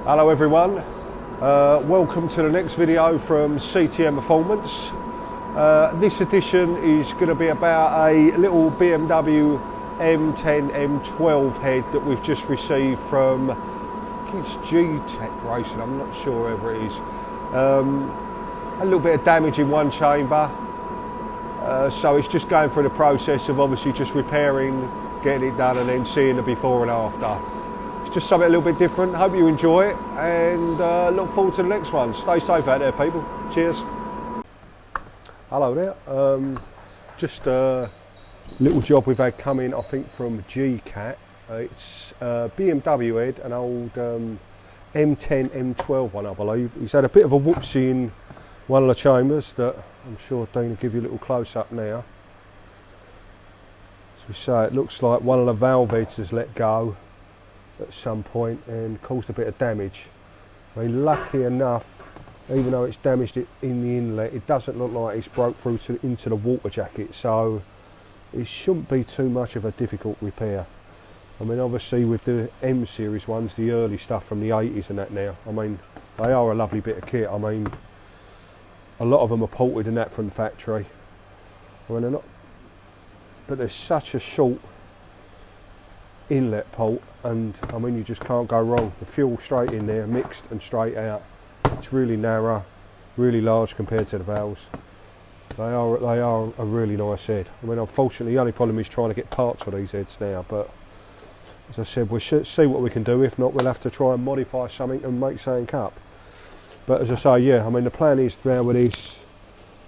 Hello everyone, welcome to the next video from CTM Performance. This edition is going to be about a little BMW M10 M12 head that we've just received from, I think it's G-Tech Racing, I'm not sure whether it is. A little bit of damage in one chamber, so it's just going through the process of obviously just repairing, getting it done and then seeing the before and after. Just something a little bit different. Hope you enjoy it and look forward to the next one. Stay safe out there, people. Cheers. Hello there. Just a little job we've had come in, I think, from GCAT. It's BMW head, an old M10 M12 one, I believe. He's had a bit of a whoopsie in one of the chambers that I'm sure Dean will give you a little close up now. As we say, it looks like one of the valve heads has let go at some point and caused a bit of damage. I mean, lucky enough, even though it's damaged it in the inlet, it doesn't look like it's broke through into the water jacket, so it shouldn't be too much of a difficult repair. I mean, obviously with the M series ones, the early stuff from the 80s and that now, I mean, they are a lovely bit of kit. I mean, a lot of them are ported and that from the factory. I mean, they're not, but there's such a short inlet port, and I mean, you just can't go wrong. The fuel straight in there, mixed and straight out. It's really narrow, really large compared to the valves. They are a really nice head. I mean, unfortunately the only problem is trying to get parts for these heads now, but as I said, we'll see what we can do. If not, we'll have to try and modify something and make something up. But as I say, yeah, I mean, the plan is now with this,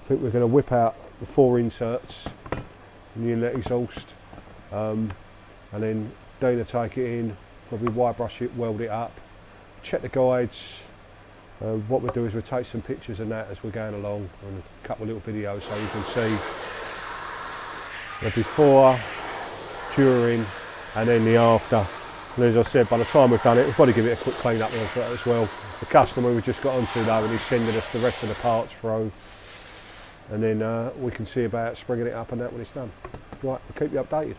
I think we're going to whip out the 4 inserts in the inlet exhaust, and then Dean will take it in, probably wire brush it, weld it up, check the guides. What we'll do is we'll take some pictures and that as we're going along, and a couple of little videos so you can see the before, during and then the after. And as I said, by the time we've done it, we'll probably give it a quick clean up as well. The customer we've just got onto though, and he's sending us the rest of the parts through, and then we can see about springing it up and that when it's done. Right, we'll keep you updated.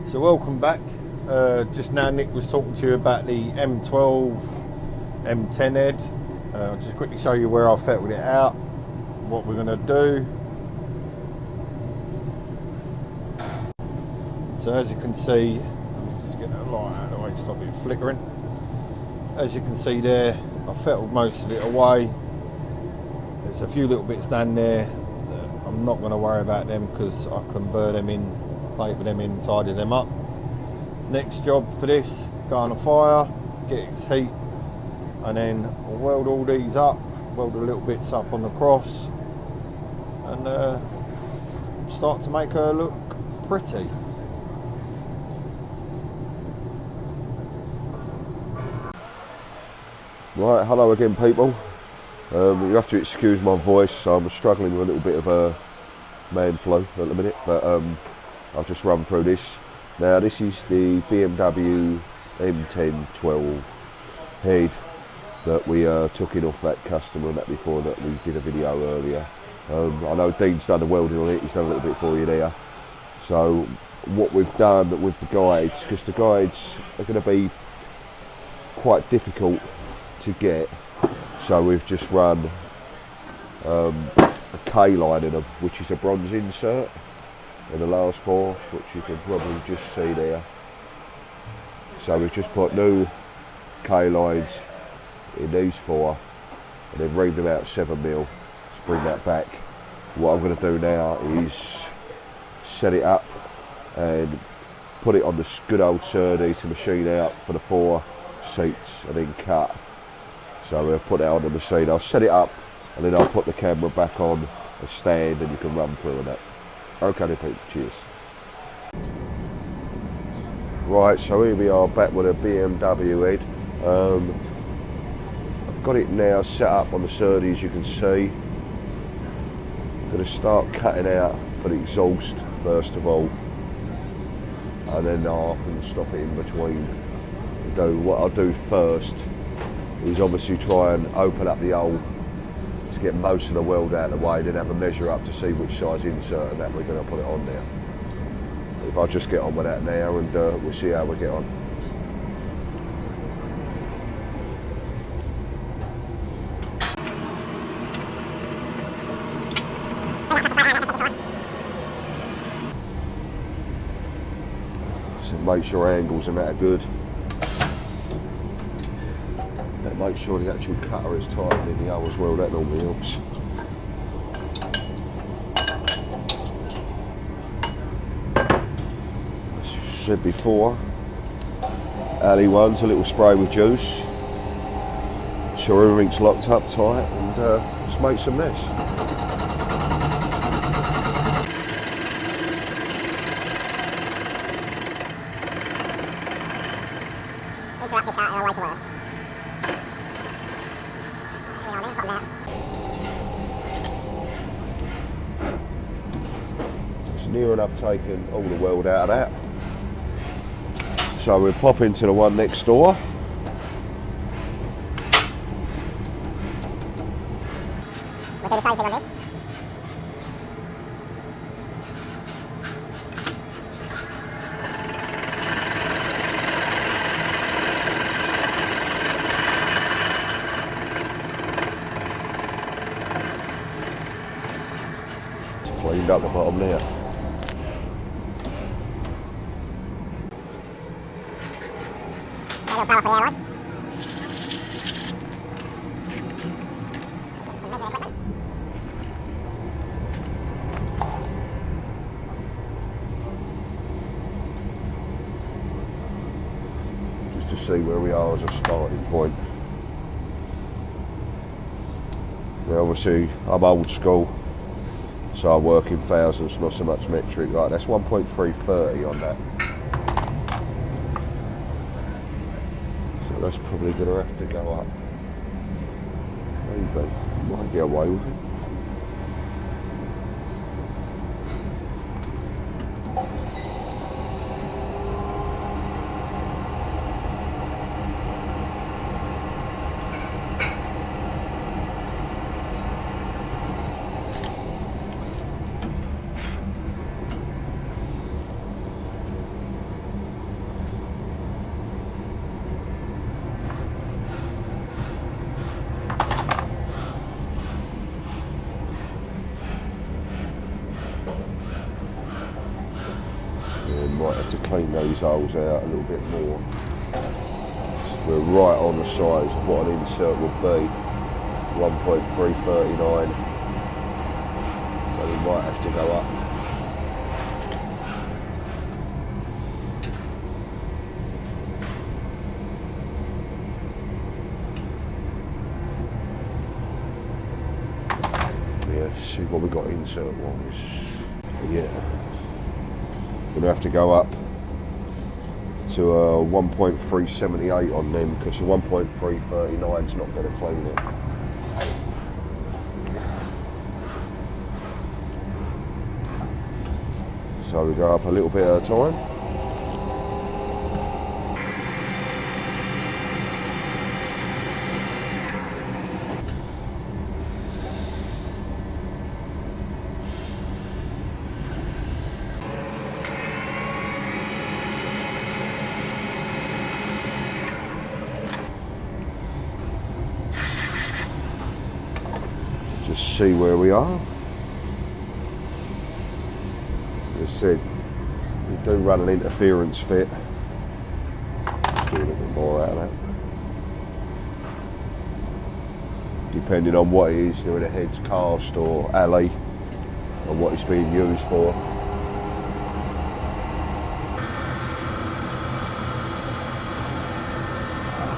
So welcome back. Just now Nick was talking to you about the M12 M10 head. I'll just quickly show you where I fettled it out, what we're going to do. So as you can see, just get that light out of the way to stop it flickering. As you can see there, I fettled most of it away. There's a few little bits down there that I'm not going to worry about them because I can burn them in, paper them in, tidy them up. Next job for this, go on a fire, get its heat, and then I'll weld all these up, weld the little bits up on the cross, and start to make her look pretty. Right, hello again people. You have to excuse my voice, I'm struggling with a little bit of a man flu at the minute, but I'll just run through this. Now this is the BMW M10 12 head that we took in off that customer and that before that we did a video earlier. I know Dean's done the welding on it, he's done a little bit for you there. So what we've done with the guides, because the guides are going to be quite difficult to get, so we've just run a K-line in them, which is a bronze insert in the last 4, which you can probably just see there. So we've just put new K-lines in these 4 and then reamed them out 7mm to bring that back. What I'm going to do now is set it up and put it on the good old Surdy to machine out for the 4 seats and then cut. So we'll put that on the machine. I'll set it up and then I'll put the camera back on a stand and you can run through and that. Okay then people, cheers. Right, so here we are back with a BMW head. I've got it now set up on the Surdy, as you can see. I'm going to start cutting out for the exhaust first of all, and then I can stop it in between. What I'll do first is obviously try and open up the hole to get most of the weld out of the way, then have a measure up to see which size insert and that we're going to put it on there. If I just get on with that now, and we'll see how we get on. So make sure angles and that are good. And make sure the actual cutter is tightened in the hole as well, that normally helps. Said before, alley one's a little spray with juice, sure everything's locked up tight, and just make some mess. Interrupted cut, always the worst. Hang on then, pop that. It's near enough taken all the weld out of that. So we'll pop into the one next door. We'll do the same thing on this. It's cleaned up the bottom there. Little power for the airline. Some measuring equipment. Just to see where we are as a starting point. Now obviously I'm old school, so I work in thousands, not so much metric. Like that's 1.330 on that. So that's probably going to have to go up. Maybe. Might get away with it. Might have to clean those holes out a little bit more. So we're right on the size of what an insert would be, 1.339. So we might have to go up. Yeah, see what we got insert wise. Yeah. We're going to have to go up to 1.378 on them because the 1.339 is not going to clean it. So we go up a little bit at a time. Just see where we are. As I said, we do run an interference fit. Let's do a little bit more out of that. Depending on what it is, whether the head's cast or alley, and what it's being used for.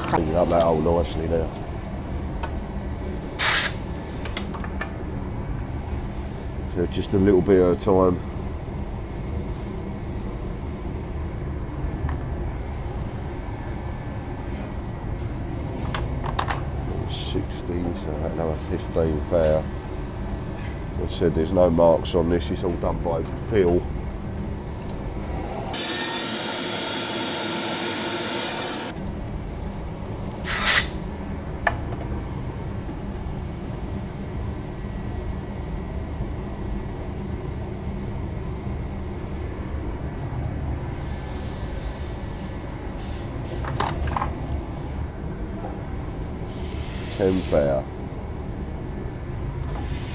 Cleaning up that hole nicely now. So just a little bit at a time. 60, so another 15 fair. As I said, there's no marks on this, it's all done by feel. Fair.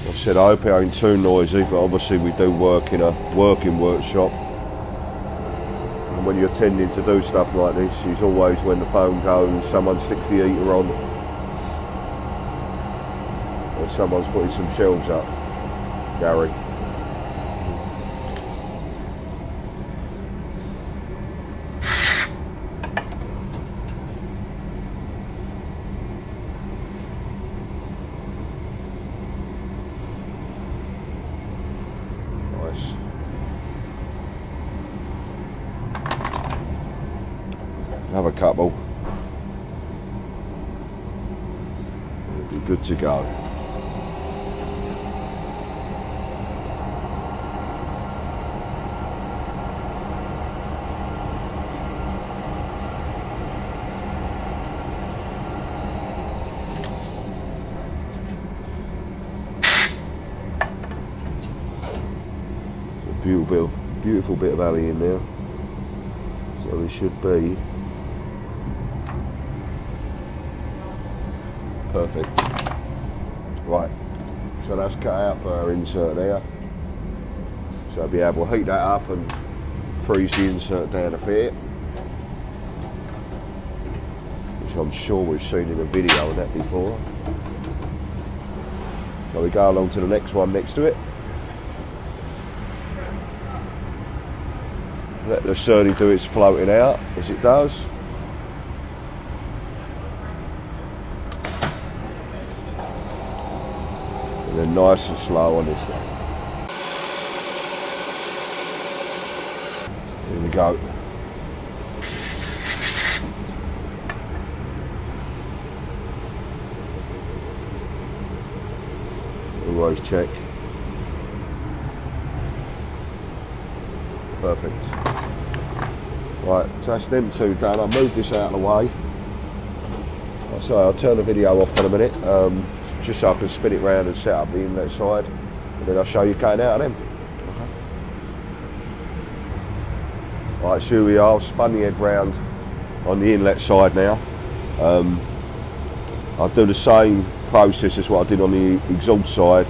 I said I hope it ain't too noisy, but obviously we do work in a working workshop, and when you're tending to do stuff like this, it's always when the phone goes, someone sticks the heater on, or someone's putting some shelves up. Gary. Have a couple. We'll be good to go. Beautiful bit of alley in there. So we should be perfect. Right, so that's cut out for our insert there. So I'll be able to heat that up and freeze the insert down a bit, which I'm sure we've seen in a video of that before. So we go along to the next one next to it. Let the surly do its floating out as it does. And then nice and slow on this one. Here we go. Always check. Perfect. Right, so that's them two done. I'll move this out of the way. So I'll turn the video off for a minute, just so I can spin it round and set up the inlet side, and then I'll show you cutting out of them. Okay. Right, so here we are, I've spun the head round on the inlet side now. I'll do the same process as what I did on the exhaust side.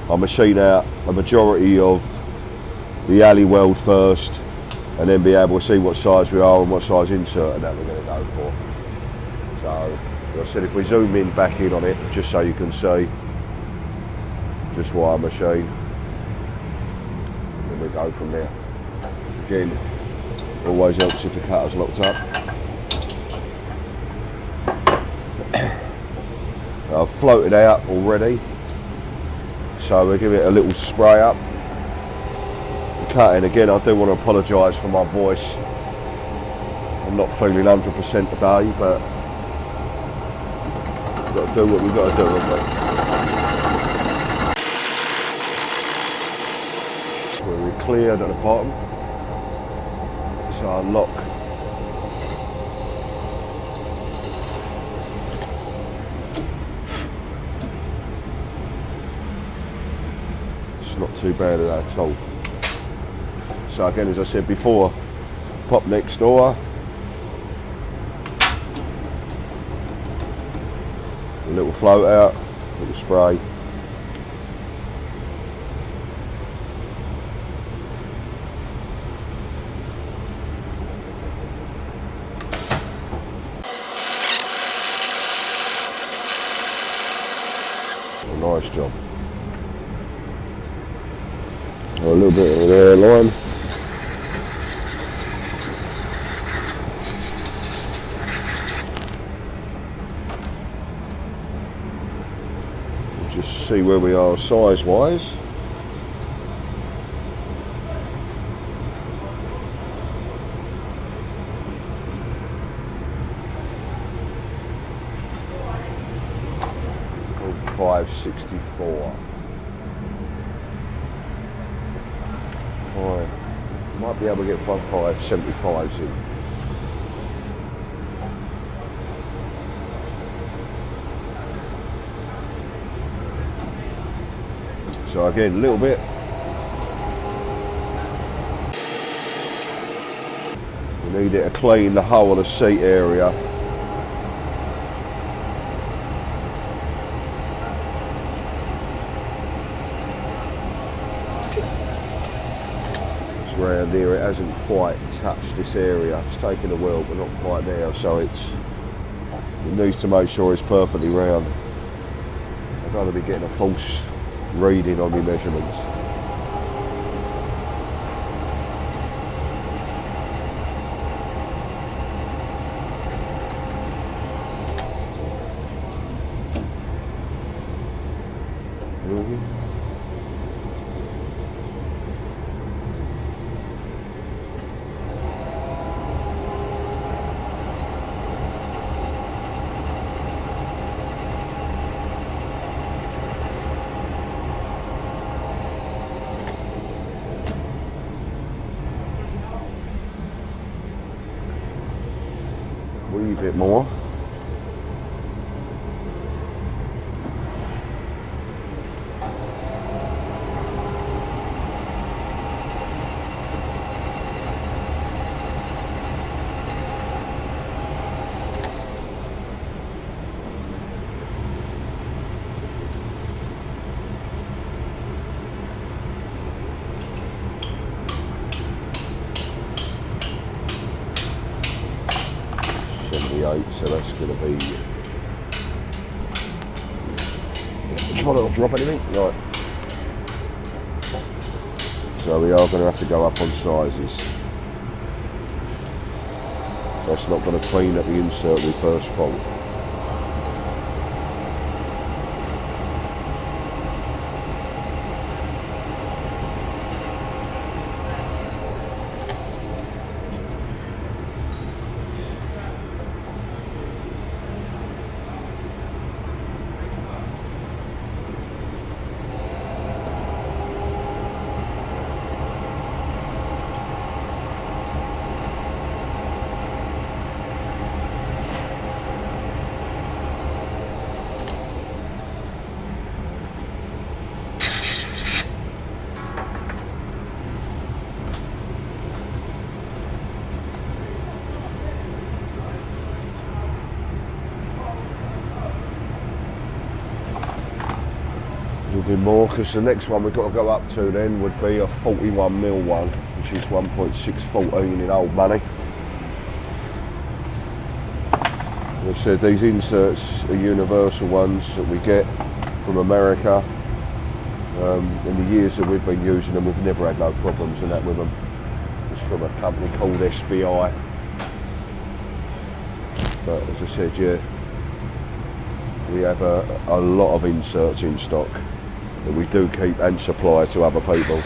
I'll machine out a majority of the alley weld first, and then be able to see what size we are and what size insert that we're going to go for. So, as I said, if we zoom in back in on it, just so you can see just what I machine, and then we go from there. Again, always helps if the cutter's locked up. I've floated out already, so we'll give it a little spray up. Cutting again, I do want to apologise for my voice. I'm not feeling 100% today, but we've got to do what we've got to do, haven't we? We're cleared at the bottom, so I'll lock. It's not too bad at all. So again, as I said before, pop next door. A little float out, a little spray. Nice job. A little bit of the line. Just see where we are size wise. 1564. Might be able to get 1575s in. So again, a little bit. We need it to clean the whole of the seat area. It's round here, it hasn't quite touched this area. It's taken a while, but not quite there, so it needs to make sure it's perfectly round. I don't want to be getting a false reading on my measurements. Wee bit more. So that's going to be. Try not to drop anything. Right. So we are going to have to go up on sizes. That's not going to clean up the insert we first fold. Be more, because the next one we've got to go up to then would be a 41mm one, which is 1.614 in old money. As I said, these inserts are universal ones that we get from America. In the years that we've been using them, we've never had no problems and that with them. It's from a company called SBI. But as I said, yeah, we have a lot of inserts in stock that we do keep and supply to other people.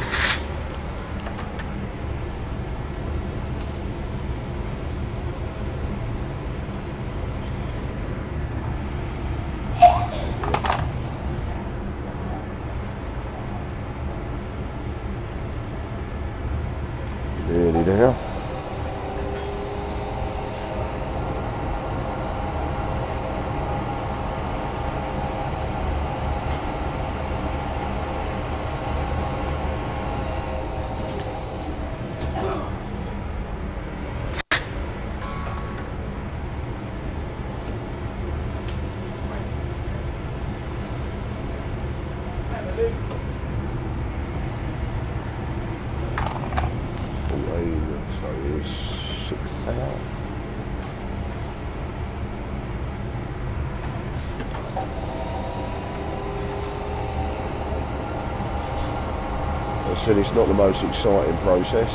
Nearly there. I said it's not the most exciting process,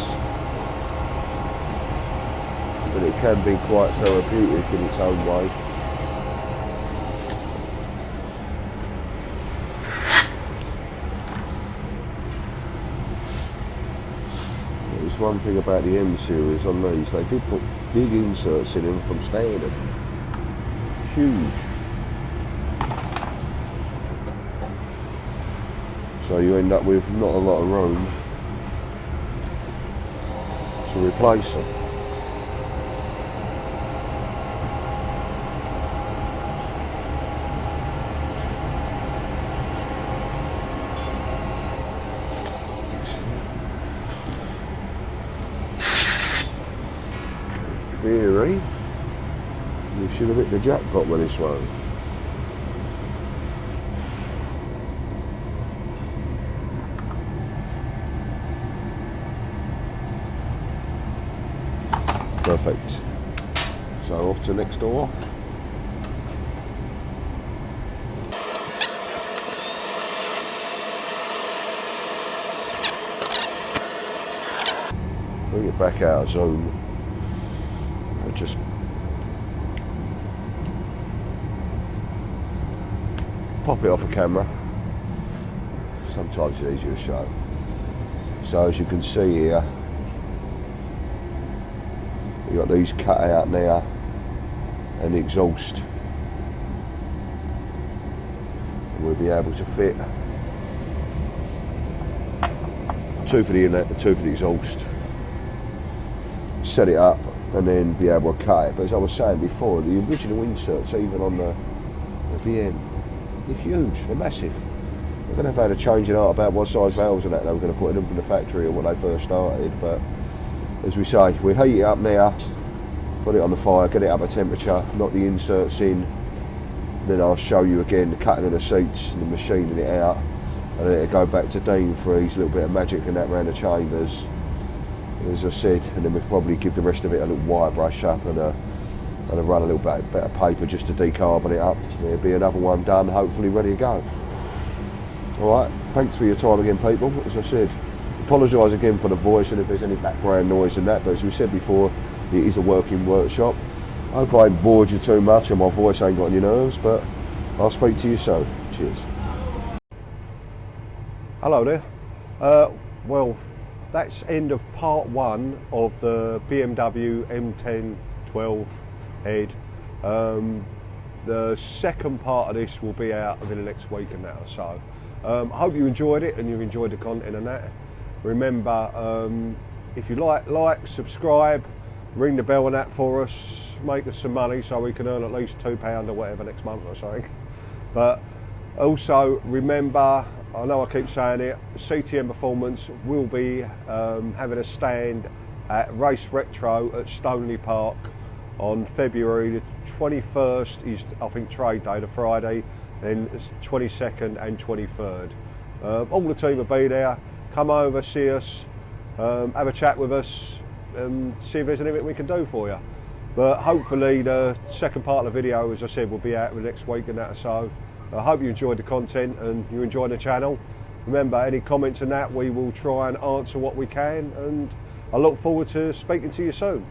but it can be quite therapeutic in its own way. There's one thing about the M series on these, they did put big inserts in them from standard. Huge. So you end up with not a lot of room to replace them. Theory, you should have hit the jackpot with this one. Perfect. So off to next door. Bring it back out of zoom. I'll just pop it off a camera. Sometimes it's easier to show. So as you can see here, you've got these cut out now and the exhaust. And we'll be able to fit two for the inlet, two for the exhaust, set it up and then be able to cut it. But as I was saying before, the original inserts, even on the BM, they're huge, they're massive. I don't know if they had a change in art about what size valves and that they were going to put in them from the factory or when they first started, but as we say, we heat it up now, put it on the fire, get it up a temperature, knock the inserts in, then I'll show you again the cutting of the seats and the machining it out, and then it'll go back to Dean for his little bit of magic and that around the chambers, as I said, and then we'll probably give the rest of it a little wire brush up and a run a little bit of paper just to decarbon it up. There'll be another one done, hopefully ready to go. Alright, thanks for your time again people. As I said, apologise again for the voice and if there's any background noise and that, but as we said before, it is a working workshop. I hope I ain't bored you too much and my voice ain't got on your nerves, but I'll speak to you soon. Cheers. Hello there. Well, that's end of part one of the BMW M1012 head. The second part of this will be out within the next week and that or so. I hope you enjoyed it and you've enjoyed the content and that. Remember, if you like, subscribe, ring the bell and that for us, make us some money so we can earn at least £2 or whatever next month or something. But also remember, I know I keep saying it, CTM Performance will be having a stand at Race Retro at Stoneleigh Park on February the 21st is I think trade day, the Friday, then it's 22nd and 23rd. All the team will be there. Come over, see us, have a chat with us, and see if there's anything we can do for you. But hopefully the second part of the video, as I said, will be out the next week and that or so. I hope you enjoyed the content and you enjoyed the channel. Remember, any comments and that, we will try and answer what we can, and I look forward to speaking to you soon.